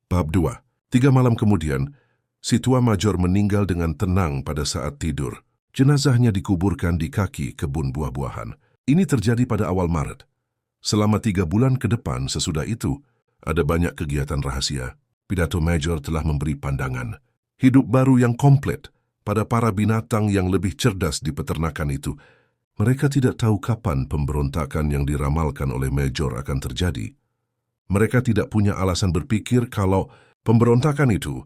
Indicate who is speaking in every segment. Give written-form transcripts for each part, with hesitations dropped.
Speaker 1: Bab 2. 3 malam kemudian, si tua Major meninggal dengan tenang pada saat tidur. Jenazahnya dikuburkan di kaki kebun buah-buahan. Ini terjadi pada awal Maret. Selama 3 bulan ke depan sesudah itu, ada banyak kegiatan rahasia. Pidato Major telah memberi pandangan hidup baru yang komplit pada para binatang yang lebih cerdas di peternakan itu. Mereka tidak tahu kapan pemberontakan yang diramalkan oleh Major akan terjadi. Mereka tidak punya alasan berpikir kalau pemberontakan itu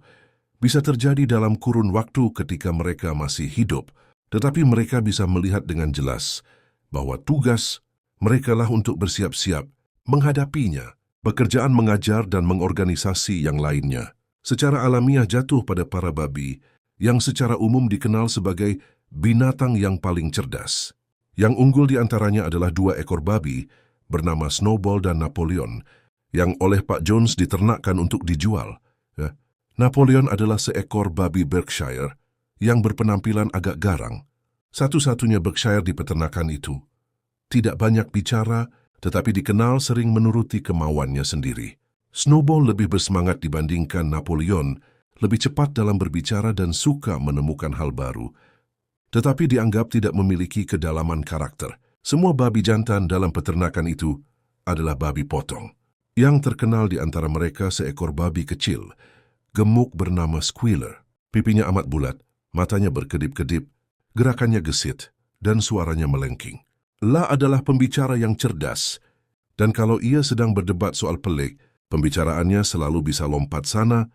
Speaker 1: bisa terjadi dalam kurun waktu ketika mereka masih hidup, tetapi mereka bisa melihat dengan jelas bahwa tugas merekalah untuk bersiap-siap menghadapinya. Pekerjaan mengajar dan mengorganisasi yang lainnya secara alamiah jatuh pada para babi yang secara umum dikenal sebagai binatang yang paling cerdas. Yang unggul di antaranya adalah 2 ekor babi bernama Snowball dan Napoleon yang oleh Pak Jones diternakkan untuk dijual. Napoleon adalah seekor babi Berkshire yang berpenampilan agak garang. Satu-satunya Berkshire di peternakan itu. Tidak banyak bicara, tetapi dikenal sering menuruti kemauannya sendiri. Snowball lebih bersemangat dibandingkan Napoleon, lebih cepat dalam berbicara dan suka menemukan hal baru, tetapi dianggap tidak memiliki kedalaman karakter. Semua babi jantan dalam peternakan itu adalah babi potong. Yang terkenal di antara mereka seekor babi kecil, gemuk bernama Squealer. Pipinya amat bulat, matanya berkedip-kedip, gerakannya gesit, dan suaranya melengking. La adalah pembicara yang cerdas, dan kalau ia sedang berdebat soal pelik, pembicaraannya selalu bisa lompat sana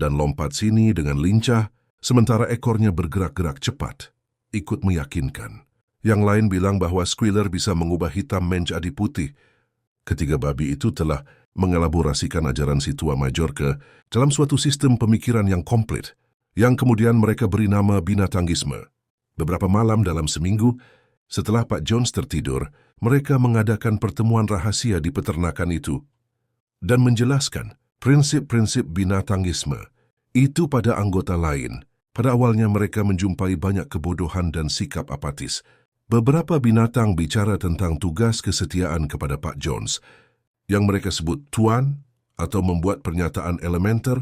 Speaker 1: dan lompat sini dengan lincah, sementara ekornya bergerak-gerak cepat, ikut meyakinkan. Yang lain bilang bahwa Squealer bisa mengubah hitam menjadi putih. Ketiga babi itu telah mengelaborasikan ajaran si tua Major ke dalam suatu sistem pemikiran yang komplit, yang kemudian mereka beri nama binatangisme. Beberapa malam dalam seminggu, setelah Pak Jones tertidur, mereka mengadakan pertemuan rahasia di peternakan itu dan menjelaskan prinsip-prinsip binatangisme itu pada anggota lain. Pada awalnya mereka menjumpai banyak kebodohan dan sikap apatis. Beberapa binatang bicara tentang tugas kesetiaan kepada Pak Jones, yang mereka sebut Tuan, atau membuat pernyataan elementer,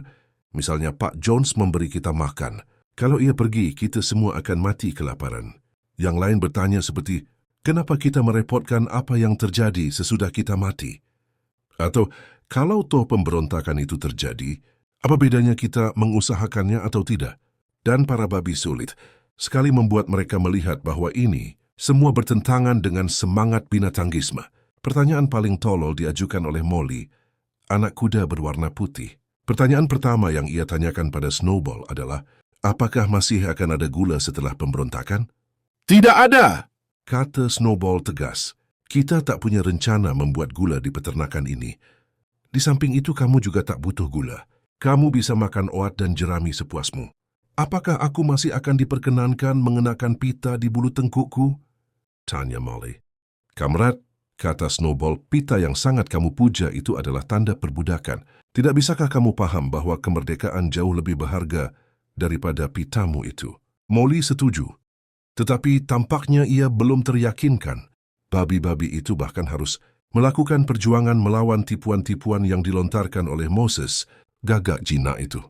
Speaker 1: misalnya Pak Jones memberi kita makan. Kalau ia pergi, kita semua akan mati kelaparan. Yang lain bertanya seperti, kenapa kita merepotkan apa yang terjadi sesudah kita mati? Atau, kalau toh pemberontakan itu terjadi, apa bedanya kita mengusahakannya atau tidak? Dan para babi sulit sekali membuat mereka melihat bahwa ini semua bertentangan dengan semangat binatangisme. Pertanyaan paling tolol diajukan oleh Molly, anak kuda berwarna putih. Pertanyaan pertama yang ia tanyakan pada Snowball adalah, apakah masih akan ada gula setelah pemberontakan? Tidak ada, kata Snowball tegas. Kita tak punya rencana membuat gula di peternakan ini. Di samping itu kamu juga tak butuh gula. Kamu bisa makan oat dan jerami sepuasmu. Apakah aku masih akan diperkenankan mengenakan pita di bulu tengkukku? Tanya Molly. Kamrat, kata Snowball, pita yang sangat kamu puja itu adalah tanda perbudakan. Tidak bisakah kamu paham bahwa kemerdekaan jauh lebih berharga daripada pitamu itu? Molly setuju. Tetapi tampaknya ia belum teryakinkan. Babi-babi itu bahkan harus melakukan perjuangan melawan tipuan-tipuan yang dilontarkan oleh Moses, gagak jinak itu.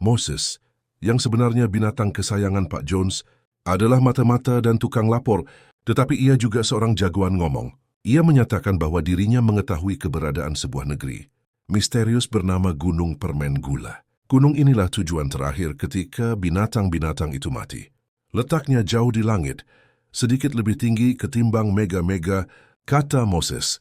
Speaker 1: Moses, yang sebenarnya binatang kesayangan Pak Jones, adalah mata-mata dan tukang lapor, tetapi ia juga seorang jagoan ngomong. Ia menyatakan bahwa dirinya mengetahui keberadaan sebuah negeri misterius bernama Gunung Permen Gula. Gunung inilah tujuan terakhir ketika binatang-binatang itu mati. Letaknya jauh di langit, sedikit lebih tinggi ketimbang mega-mega, kata Moses.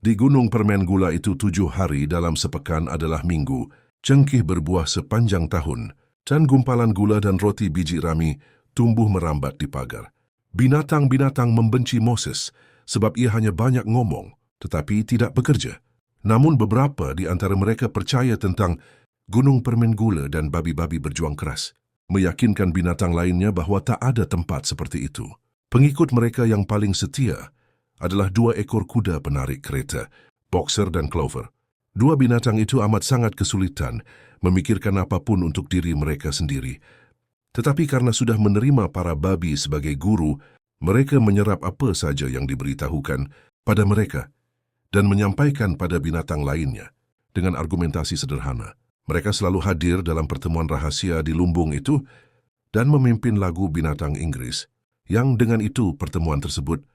Speaker 1: Di Gunung Permen Gula itu 7 hari dalam sepekan adalah minggu, cengkih berbuah sepanjang tahun, dan gumpalan gula dan roti biji rami tumbuh merambat di pagar. Binatang-binatang membenci Moses sebab ia hanya banyak ngomong tetapi tidak bekerja. Namun beberapa di antara mereka percaya tentang Gunung Permen Gula dan babi-babi berjuang keras, meyakinkan binatang lainnya bahwa tak ada tempat seperti itu. Pengikut mereka yang paling setia adalah 2 ekor kuda penarik kereta, Boxer dan Clover. 2 binatang itu amat sangat kesulitan memikirkan apapun untuk diri mereka sendiri. Tetapi karena sudah menerima para babi sebagai guru, mereka menyerap apa saja yang diberitahukan pada mereka dan menyampaikan pada binatang lainnya dengan argumentasi sederhana. Mereka selalu hadir dalam pertemuan rahasia di lumbung itu dan memimpin lagu binatang Inggris, yang dengan itu pertemuan tersebut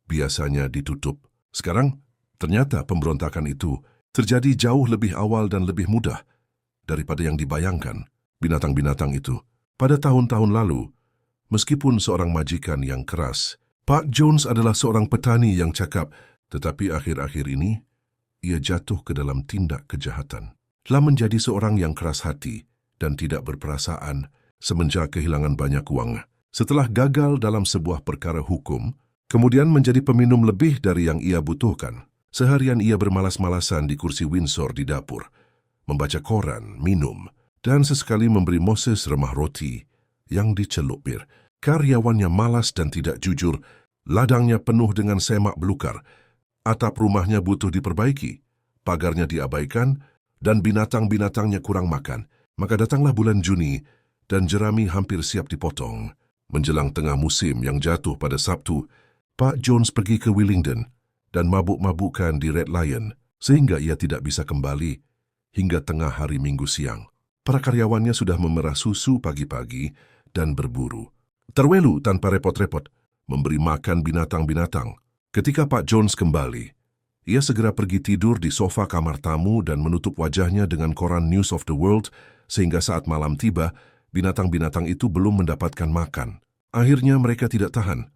Speaker 1: biasanya ditutup. Sekarang, ternyata pemberontakan itu terjadi jauh lebih awal dan lebih mudah daripada yang dibayangkan binatang-binatang itu. Pada tahun-tahun lalu, meskipun seorang majikan yang keras, Pak Jones adalah seorang petani yang cakap, tetapi akhir-akhir ini ia jatuh ke dalam tindak kejahatan. Telah menjadi seorang yang keras hati dan tidak berperasaan semenjak kehilangan banyak uang. Setelah gagal dalam sebuah perkara hukum, kemudian menjadi peminum lebih dari yang ia butuhkan. Seharian ia bermalas-malasan di kursi Windsor di dapur, membaca koran, minum, dan sesekali memberi Moses remah roti yang dicelup bir. Karyawannya malas dan tidak jujur, ladangnya penuh dengan semak belukar, atap rumahnya butuh diperbaiki, pagarnya diabaikan, dan binatang-binatangnya kurang makan. Maka datanglah bulan Juni, dan jerami hampir siap dipotong. Menjelang tengah musim yang jatuh pada Sabtu, Pak Jones pergi ke Willingdon dan mabuk-mabukan di Red Lion, sehingga ia tidak bisa kembali hingga tengah hari Minggu siang. Para karyawannya sudah memerah susu pagi-pagi dan berburu. Terwelu tanpa repot-repot, memberi makan binatang-binatang. Ketika Pak Jones kembali, ia segera pergi tidur di sofa kamar tamu dan menutup wajahnya dengan koran News of the World, sehingga saat malam tiba, binatang-binatang itu belum mendapatkan makan. Akhirnya mereka tidak tahan.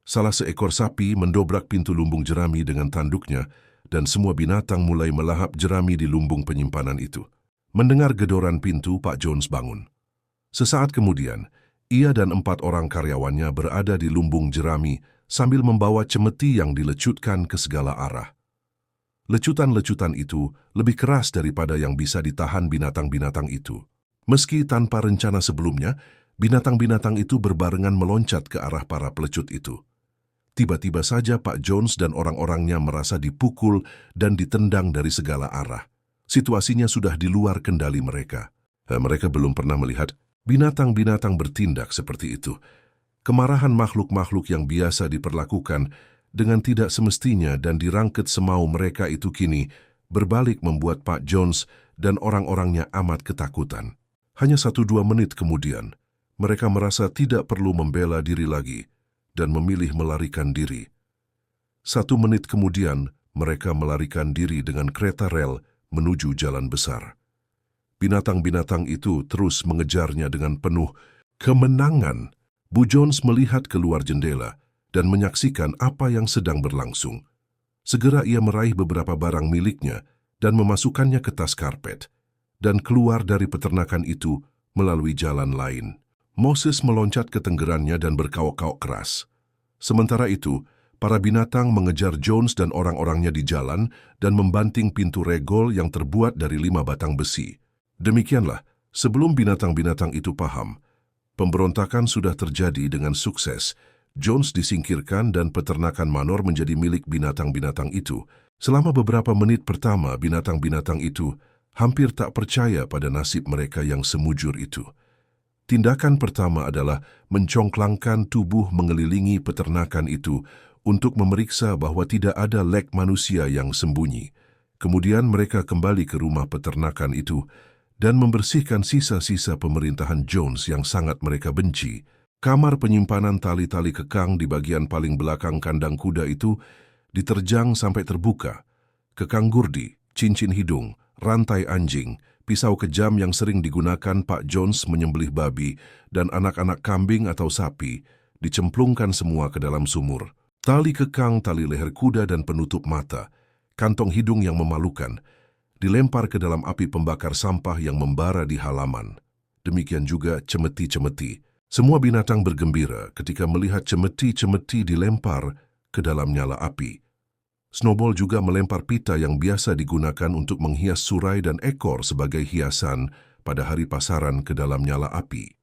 Speaker 1: Salah seekor sapi mendobrak pintu lumbung jerami dengan tanduknya, dan semua binatang mulai melahap jerami di lumbung penyimpanan itu. Mendengar gedoran pintu, Pak Jones bangun. Sesaat kemudian, ia dan 4 orang karyawannya berada di lumbung jerami sambil membawa cemeti yang dilecutkan ke segala arah. Lecutan-lecutan itu lebih keras daripada yang bisa ditahan binatang-binatang itu. Meski tanpa rencana sebelumnya, binatang-binatang itu berbarengan meloncat ke arah para pelecut itu. Tiba-tiba saja Pak Jones dan orang-orangnya merasa dipukul dan ditendang dari segala arah. Situasinya sudah di luar kendali mereka. Mereka belum pernah melihat binatang-binatang bertindak seperti itu. Kemarahan makhluk-makhluk yang biasa diperlakukan dengan tidak semestinya dan dirangket semau mereka itu kini berbalik membuat Pak Jones dan orang-orangnya amat ketakutan. Hanya 1-2 menit kemudian, mereka merasa tidak perlu membela diri lagi dan memilih melarikan diri. 1 menit kemudian, mereka melarikan diri dengan kereta rel menuju jalan besar. Binatang-binatang itu terus mengejarnya dengan penuh kemenangan. Bu Jones melihat keluar jendela dan menyaksikan apa yang sedang berlangsung. Segera ia meraih beberapa barang miliknya dan memasukkannya ke tas karpet, dan keluar dari peternakan itu melalui jalan lain. Moses meloncat ke tenggerannya dan berkaok-kaok keras. Sementara itu, para binatang mengejar Jones dan orang-orangnya di jalan dan membanting pintu regol yang terbuat dari 5 batang besi. Demikianlah, sebelum binatang-binatang itu paham, pemberontakan sudah terjadi dengan sukses. Jones disingkirkan dan peternakan Manor menjadi milik binatang-binatang itu. Selama beberapa menit pertama, binatang-binatang itu hampir tak percaya pada nasib mereka yang semujur itu. Tindakan pertama adalah mencongklangkan tubuh mengelilingi peternakan itu untuk memeriksa bahwa tidak ada lek manusia yang sembunyi. Kemudian mereka kembali ke rumah peternakan itu dan membersihkan sisa-sisa pemerintahan Jones yang sangat mereka benci. Kamar penyimpanan tali-tali kekang di bagian paling belakang kandang kuda itu diterjang sampai terbuka. Kekang gurdi, cincin hidung, rantai anjing, pisau kejam yang sering digunakan Pak Jones menyembelih babi, dan anak-anak kambing atau sapi dicemplungkan semua ke dalam sumur. Tali kekang, tali leher kuda dan penutup mata, kantong hidung yang memalukan, dilempar ke dalam api pembakar sampah yang membara di halaman. Demikian juga cemeti-cemeti. Semua binatang bergembira ketika melihat cemeti-cemeti dilempar ke dalam nyala api. Snowball juga melempar pita yang biasa digunakan untuk menghias surai dan ekor sebagai hiasan pada hari pasaran ke dalam nyala api.